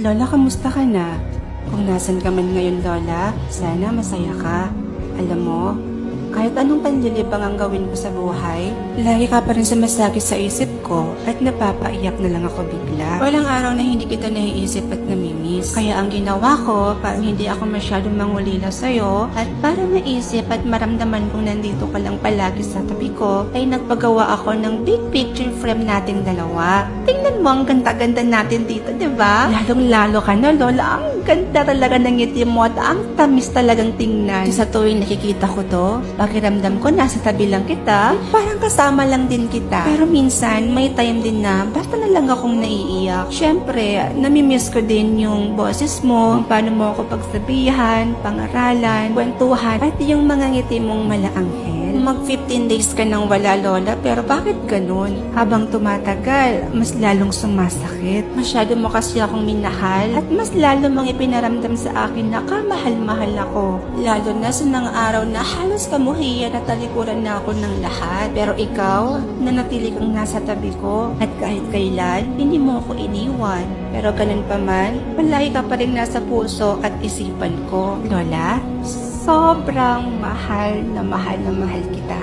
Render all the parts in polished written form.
Lola, kamusta ka na? Kung nasan ka man ngayon, Lola, sana masaya ka. Alam mo, kahit anong panlilibang ang gawin ko sa buhay, lagi ka pa rin sumasakit sa isip ko at napapaiyak na lang ako bigla. Walang araw na hindi kita naiisip at namimiss. Kaya ang ginawa ko, parang hindi ako masyadong mangulila sa'yo at para maisip at maramdaman kong nandito ka lang palagi sa tabi ko, ay nagpagawa ako ng big picture frame natin dalawa. Tingnan mo ang ganda-ganda natin dito, diba? Lalong-lalo ka na, Lola. Ang ganda talaga ng ngiti mo at ang tamis talagang tingnan. Sa tuwing nakikita ko to, pakiramdam ko nasa tabi lang kita, parang kasama lang din kita. Pero minsan, may time din na basta na lang akong naiiyak. Syempre, namimiss ko din yung boses mo, paano mo ako pagsabihan, pangaralan, kwentuhan, at yung mga ngiti mong malaanghel. Mag 15 days ka nang wala, Lola, pero bakit ganun? Habang tumatagal, mas lalong sumasakit. Masyado mo kasi akong minahal at mas lalo mong ipinaramdam sa akin na kamahal-mahal ako. Lalo na sa nang araw na halos kamuhiyan at talikuran na ako ng lahat. Pero ikaw, nanatili kang nasa tabi ko at kahit kailan, hindi mo ako iniwan. Pero ganun pa man, palagi ka pa rin nasa puso at isipan ko. Lola, sobrang mahal na mahal kita.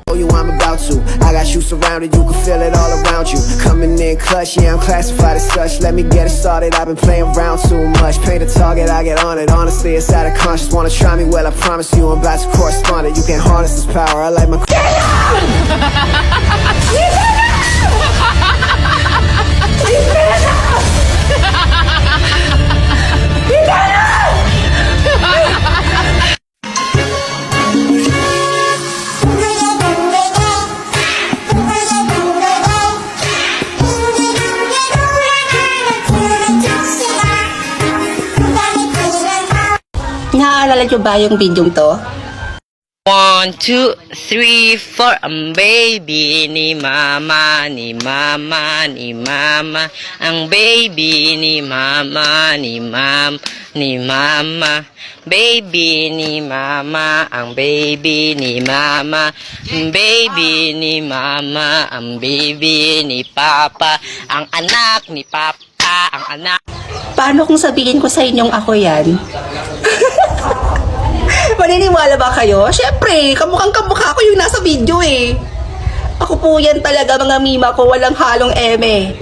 Oh, you, I'm about to. I got you surrounded, you can feel it all around you. Coming in clutch, yeah, I'm classified as such. Let me get it started, I've been playing around too much. Paint a target, I get on it. Honestly, it's out of conscious. Wanna try me? Well, I promise you, I'm about to correspond it. You can't harness this power, I like my. Naaalala niyo ba yung video to? 1, 2, 3, 4. Ang baby ni mama, ni mama, ni mama. Ang baby ni mama, ni ni mama. Baby ni mama, ang baby ni mama. Ang baby ni mama, ang baby ni papa. Ang anak ni papa, ang anak. Paano kung sabihin ko sa inyong ako yan? Maniniwala ba kayo? Siyempre, kamukhang-kamukha ko yung nasa video eh. Ako po yan talaga, mga mima ko, walang halong eme.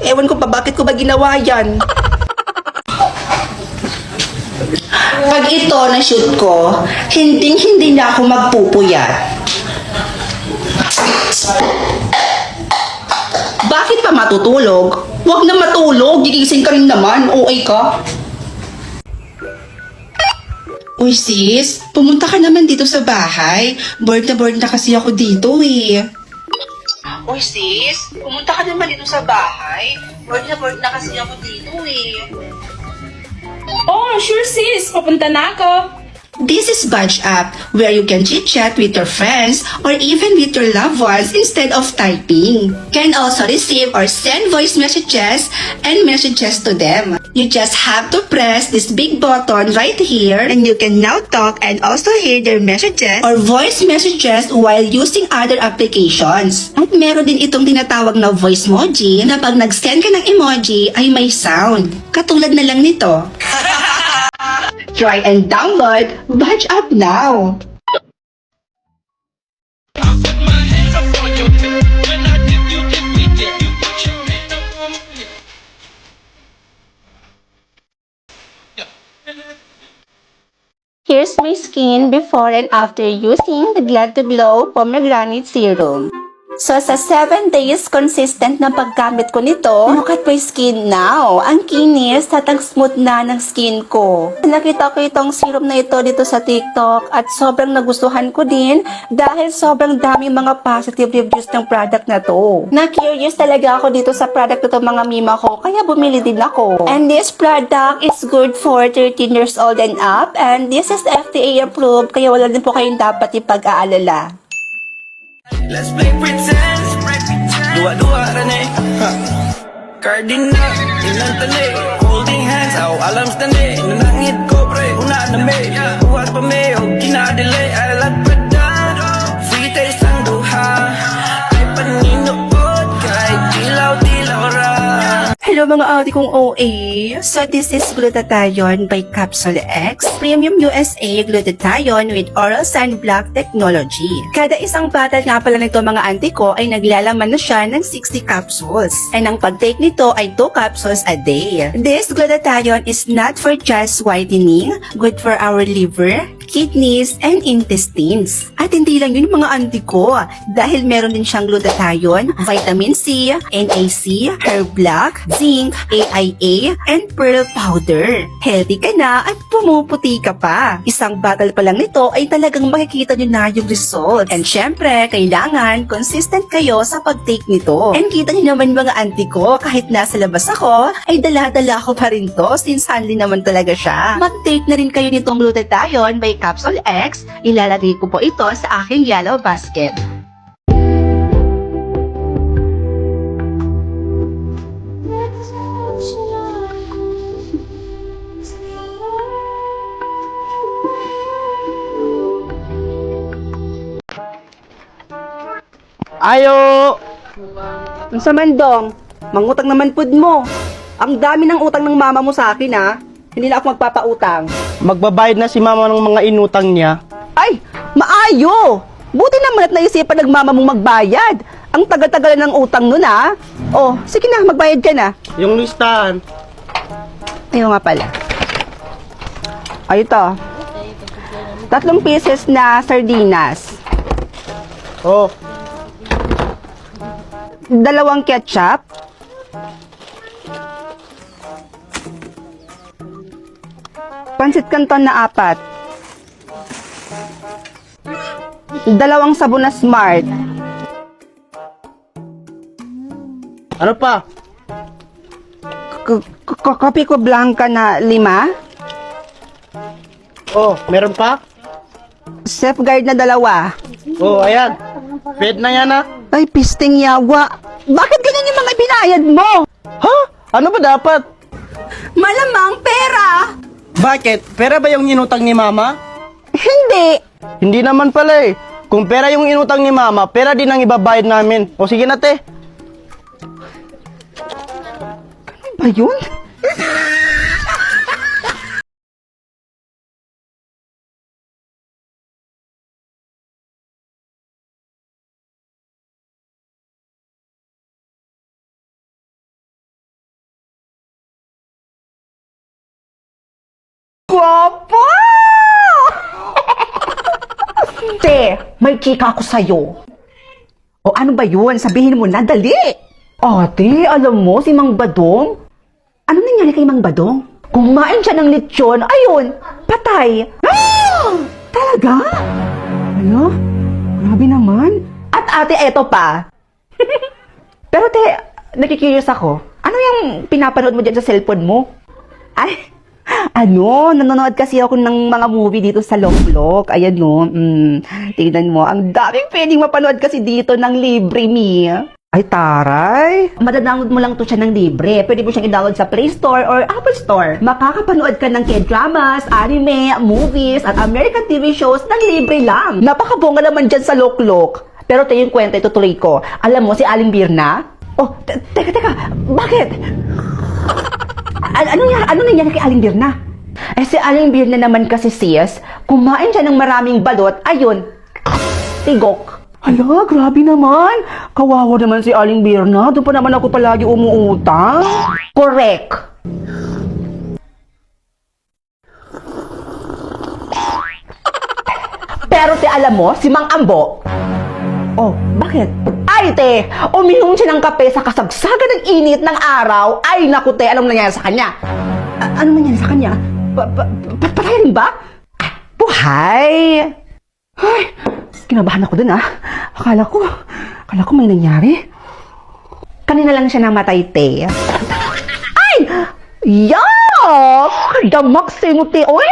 Ewan ko pa bakit ko ba ginawa yan. Pag ito na shoot ko, hindi na ako magpupuyat. Bakit pa matutulog? Huwag na matulog, gigising ka rin naman, OA ka. Uy sis, pumunta ka naman dito sa bahay. Bored na kasi ako dito eh. Uy sis, pumunta ka naman dito sa bahay. Bored na kasi ako dito eh. Oh, sure sis, papunta na ako. This is Badge App, where you can chit-chat with your friends or even with your loved ones instead of typing. Can also receive or send voice messages and messages to them. You just have to press this big button right here and you can now talk and also hear their messages or voice messages while using other applications. At meron din itong tinatawag na voice emoji na pag nag-send ka ng emoji ay may sound. Katulad na lang nito. Try and download Badge App now. Here's my skin before and after using the Glad to Glow Pomegranate Serum. So, sa 7 days consistent na paggamit ko nito, look at my skin now. Ang kinis at ang smooth na ng skin ko. Nakita ko itong serum na ito dito sa TikTok at sobrang nagustuhan ko din dahil sobrang daming mga positive reviews ng product na to. Na-curious talaga ako dito sa product na to, mga mima ko, kaya bumili din ako. And this product is good for 13 years old and up and this is FDA approved kaya wala din po kayong dapat ipag-aalala. Let's play pretend. Dua-dua rene. Cardinal, ilang tali. Holding hands, alam standi. Nanangit ko pre, una na me. Buhat pa me, o ginadili. I love pretend. Free taste ang duha. Ay paninood, kahit dilaw-dilaw ra. Hello Hello mga audi kong OA. So this is Glutathione by Capsule X, Premium USA Glutathione with Oral Sunblock Technology. Kada isang bottle nga pala nito mga auntie ko ay naglalaman na siya ng 60 capsules. And ang pag-take nito ay 2 capsules a day. This Glutathione is not for just whitening, good for our liver, kidneys, and intestines. At hindi lang yun mga auntie ko, dahil meron din siyang glutathione, vitamin C, NAC, Herb Black, Zinc, AIA, and Pearl Powder. Healthy ka na at pumuputi ka pa. Isang bottle pa lang nito ay talagang makikita nyo na yung result. And syempre, kailangan consistent kayo sa pag-take nito. And kita nyo naman mga auntie ko, kahit nasa labas ako, ay dala-dala ko pa rin to since handy naman talaga siya. Mag-take na rin kayo nitong glutathione by Capsule X. Ilalagay ko po ito sa aking yellow basket. Ayo! Ang samandong, mangutang naman pud mo. Ang dami ng utang ng mama mo sa akin ha. Hindi na ako magpapautang. Magbabayad na si mama ng mga inutang niya. Ay, maayo! Buti naman at naisipan ng mama mong magbayad. Ang tagal-tagal ng utang nun ha. Oh, sige na, magbayad ka na. Yung listahan. Ayaw nga pala. Ay, ito. 3 pieces na sardinas. Oh, 2 ketchup. Pansit Canton na 4. 2 sabon na Smart. ano pa? Kopi ko blanca na 5. Oh, meron pa? Safeguard na 2. Oh, ayan. Pwede na yan ah. Ay, pisting yawa. Bakit ganyan yung mga binayad mo? Ha? Ano ba dapat? Malamang pera. Bakit? Pera ba yung inutang ni mama? Hindi. Hindi naman pala eh. Kung pera yung inutang ni mama, pera din ang ibabayad namin. O sige na te. Ba yun? Guwapo! Te, may chika ako sa'yo. O ano ba yun? Sabihin mo na, dali! Ate, alam mo si Mang Badong? Ano nangyari kay Mang Badong? Kumain siya ng lechon, ayun, patay. Ah! Talaga? Ano? Grabe naman. At ate, eto pa. Pero te, nakikurious ako. Ano yung pinapanood mo dyan sa cellphone mo? Ay, nanonood kasi ako ng mga movie dito sa Loklok. Ayan no, tignan mo. Ang daming pwedeng mapanood kasi dito ng libre, mi. Ay, taray. Madadownload mo lang to siya ng libre. Pwede mo siyang i-download sa Play Store or Apple Store. Makakapanood ka ng K-dramas, anime, movies, at American TV shows ng libre lang. Napakabongga naman dyan sa Loklok. Pero tayo yung kwento, itutuloy ko. Alam mo si Aling Birna? Oh, teka, bakit? Ano nangyari kay Aling Birna? Eh si Aling Birna naman kasi sis, kumain siya ng maraming balot, ayun, tigok. Hala, grabe naman. Kawawa naman si Aling Birna. Doon pa naman ako palagi umuutang. Correct. Pero te, alam mo, si Mang Ambo. Oh, bakit? Ay, te, uminom siya ng kape sa kasagsagan ng init ng araw. Ay, naku, te, anong nangyari sa kanya? Anong nangyari sa kanya? Patay rin ba? Buhay! Ay, kinabahan ako dun, ah. Akala ko may nangyari. Kanina lang siya namatay, te. Ay! Yuck! Damak, te, oy!